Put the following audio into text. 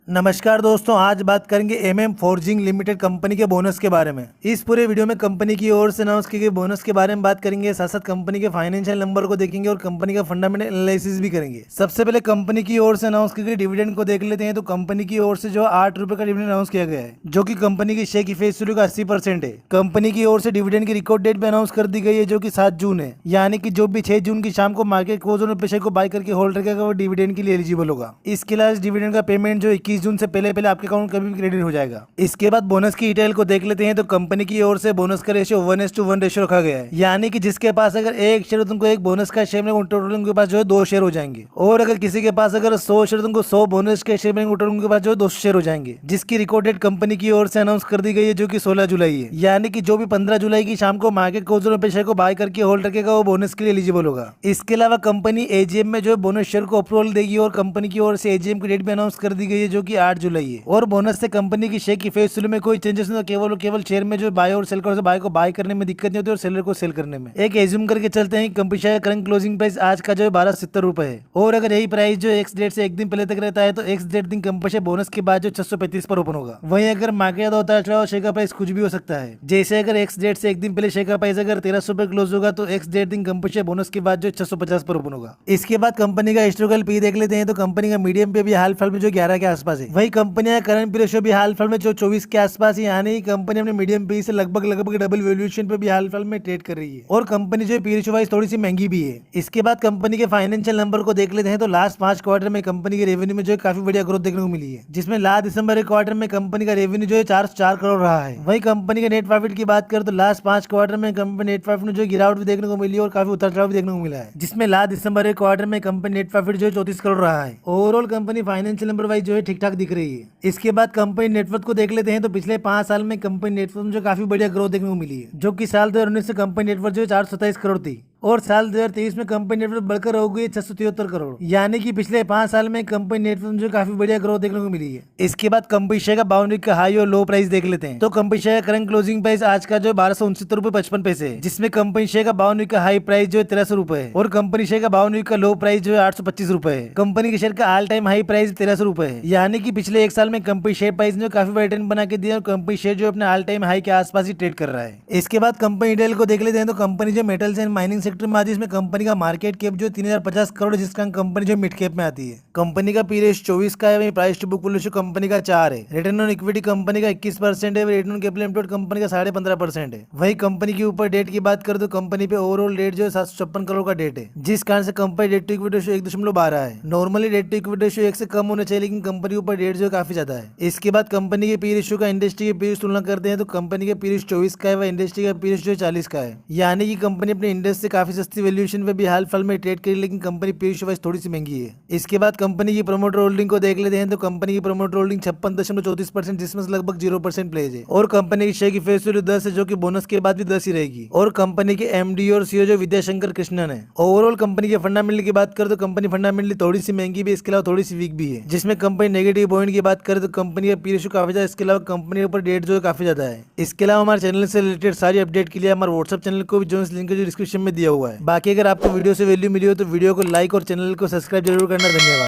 नमस्कार दोस्तों, आज बात करेंगे एमएम फोर्जिंग लिमिटेड कंपनी के बोनस के बारे में। इस पूरे वीडियो में कंपनी की ओर से अनाउंस किए गए बोनस के बारे में बात करेंगे, साथ साथ कंपनी के फाइनेंशियल नंबर को देखेंगे और कंपनी का फंडामेंटल एनालिसिस भी करेंगे। सबसे पहले कंपनी की ओर से अनाउंस किए गए डिविडेंड को देख लेते हैं। तो कंपनी की ओर से जो 8 रुपए का डिविडेंड अनाउंस किया गया है, जो की कंपनी की शेयर की फेस वैल्यू का 80% है। कंपनी की ओर से डिविडेंड की रिकॉर्ड डेट भी अनाउंस कर दी गई है, जो की 7 जून है। यानी कि जो भी 6 जून की शाम को मार्केट क्लोज होने पर शेयर को बाय करके होल्ड रखेगा वो डिविडेंड के लिए एलिजिबल होगा। इसके अलावा डिविडेंड का पेमेंट जो 21 जून से पहले आपके अकाउंट कभी भी क्रेडिट हो जाएगा। इसके बाद बोनस की डिटेल को देख लेते हैं। तो कंपनी की ओर से बोनस का रेशियो 1:1 रेशियो रखा गया है। यानी कि जिसके पास अगर एक शेयर तुमको एक बोनस का शेयर मिलेगा, टोटल उनके पास जो है 2 शेयर हो जाएंगे। और अगर किसी के पास अगर 100 शेयर तुमको 100 बोनस के शेयर मिलेंगे, टोटल उनके पास जो है 200 शेयर हो जाएंगे। जिसकी रिकॉर्ड डेट कंपनी की ओर से अनाउंस कर दी गई है, जो की 16 जुलाई है। यानी कि जो भी 15 जुलाई की शाम को मार्केट क्लोज होने पर शेयर को बाय करके होल्ड रखेगा वो बोनस के लिए एलिजिबल होगा। इसके अलावा कंपनी एजीएम में जो है बोनस शेयर को अप्रूवल देगी और कंपनी की ओर से एजीएम की डेट भी अनाउंस कर दी गई है, जो की 8 जुलाई है। और बोनस से कंपनी की शेयर की फेस वैल्यू में कोई चेंजेस नहीं, केवल शेयर में जो बाय और सेल कर बाय को बाय करने में दिक्कत नहीं होती और सेलर को सेल करने में। एक एज्यूम करके चलते हैं company share current closing price आज का जो है 1270 रुपए है। और अगर यही प्राइस जो एक्स डेट से एक दिन पहले तक रहता है तो एक्स डेट दिन कंपनी शेयर बोनस के बाद जो 635 पर ओपन होगा। वहीं अगर मार्केट ज्यादा होता है शेयर का प्राइस कुछ भी हो सकता है। जैसे अगर एक्स डेट से एक दिन पहले शेयर का प्राइस अगर 1300 पर क्लोज होगा तो एक्स डेट दिन कंपनी शेयर बोनस के बाद जो 650 पर ओपन होगा। इसके बाद कंपनी का हिस्टोरिकल पी देख लेते हैं। तो कंपनी का मीडियम पे भी हाल फिलहाल में जो 11 के आसपास है। वही कंपनी का करंट पी रेशियो भी हाल फिलहाल में जो 24 के आसपास, यानी कंपनी अपने मीडियम पी से लगभग डबल वैल्यूएशन पे भी हाल फिलहाल में ट्रेड कर रही है। और कंपनी जो पी रेशियो वाइज थोड़ी सी महंगी भी है। इसके बाद कंपनी के फाइनेंशियल नंबर को देख लेते हैं। तो लास्ट 5 क्वार्टर में कंपनी के रेवेन्यू में जो है काफी बढ़िया ग्रोथ देखने को मिली है, जिसमें लास्ट दिसंबर के क्वार्टर में कंपनी का रेवेन्यू जो है 404 करोड़ रहा है। वही कंपनी के नेट प्रॉफिट की बात करें तो लास्ट 5 क्वार्टर में कंपनी नेट प्रॉफिट में जो गिरावट भी देखने को मिली है और काफी उतार चढ़ाव भी देखने को मिला है, जिसमें लास्ट दिसंबर के क्वार्टर में कंपनी नेट प्रॉफिट जो है 34 करोड़ रहा है। Overall company financial number wise जो है ठीक ठाक दिख रही है। इसके बाद कंपनी नेटवर्थ को देख लेते हैं। तो पिछले 5 साल में कंपनी नेटवर्थ में जो काफी बढ़िया ग्रोथ देखने को मिली है, जो कि साल 2019 से कंपनी नेटवर्थ जो 427 करोड़ थी और साल 2023 में कंपनी नेटवर्थ बढ़कर हो गई 673 करोड़। यानी कि पिछले 5 साल में कंपनी नेटवर्थ में जो काफी बढ़िया ग्रोथ देखने को मिली है। इसके बाद कंपनी शेयर का 52 वीक का हाई और लो प्राइस देख लेते हैं। तो कंपनी शेयर का करंट क्लोजिंग प्राइस आज का जो 1269 रुपए 55 पैसे है, जिसमें कंपनी शेयर का 52 वीक का हाई प्राइस जो है 1300 रुपए है और कंपनी शेयर का 52 वीक का लो प्राइस जो है 825 रुपए है। कंपनी के शेयर का ऑल टाइम हाई प्राइस 1300 रुपए है। यानी कि पिछले 1 साल में कंपनी शेयर प्राइस ने काफी बड़ा रिटर्न बना के दिया और कंपनी शेयर जो अपने ऑल टाइम हाई के आसपास ही ट्रेड कर रहा है। इसके बाद कंपनी डिटेल को देख लेते हैं। तो कंपनी जो मेटल्स एंड माइनिंग सेक्टर में आती है, इसमें कंपनी का मार्केट कैप जो 3050 करोड़, जिसका कंपनी जो मिड कैप में आती है। कंपनी का पी रेशियो 24 का है। वही price to book ratio company का 4 है। रिटर्न ऑन इक्विटी कंपनी का 21% है। Return on capital employed company का 15.5% है। वही कंपनी के ऊपर डेट की बात करें तो कंपनी पे ओवरऑल डेट जो है 756 करोड़ का डेट है, जिस कारण से company debt to equity ratio 1.12 है। Normally debt to equity ratio 1 से कम होना चाहिए, लेकिन कंपनी के ऊपर डेट जो काफी ज्यादा है। इसके बाद कंपनी के पी रेशियो का इंडस्ट्री के पी तुलना करते हैं तो कंपनी के पी रेशियो 24 का है। वह इंडस्ट्री का पी रेशियो 40 का है। यानी कि कंपनी अपने इंडस्ट्री से काफी सस्ती वैल्यूएशन पे भी हाल फिलहाल में ट्रेड करी, लेकिन कंपनी पी रेशियो वाइज थोड़ी सी महंगी है। इसके बाद कंपनी की प्रमोटर होल्डिंग को देख लेते हैं। तो कंपनी की प्रमोटर होल्डिंग 56.34%, जिसमें लगभग 0% प्लेज है। और कंपनी की शेयर की फेस वैल्यू 10 है, जो कि बोनस के बाद भी 10 ही रहेगी। और कंपनी के एमडी और सीईओ जो विद्याशंकर कृष्णन है। ओवरऑल कंपनी के फंडामेंटल की बात करें तो कंपनी फंडामेंटली थोड़ी सी महंगी भी, इसके अलावा थोड़ी सी वीक भी है। जिसमें कंपनी नेगेटिव पॉइंट की बात करें तो कंपनी का पी रेशियो काफी ज्यादा, इसके अलावा कंपनी के ऊपर डेट जो है काफी ज्यादा है। इसके अलावा हमारे चैनल से रिलेटेड सारी अपडेट के लिए हमारे व्हाट्सएप चैनल को भी ज्वाइन लिंक जो डिस्क्रिप्शन में दिया हुआ है। बाकी अगर आपको वीडियो से वैल्यू मिली हो तो वीडियो को लाइक और चैनल को सब्सक्राइब जरूर करना। धन्यवाद।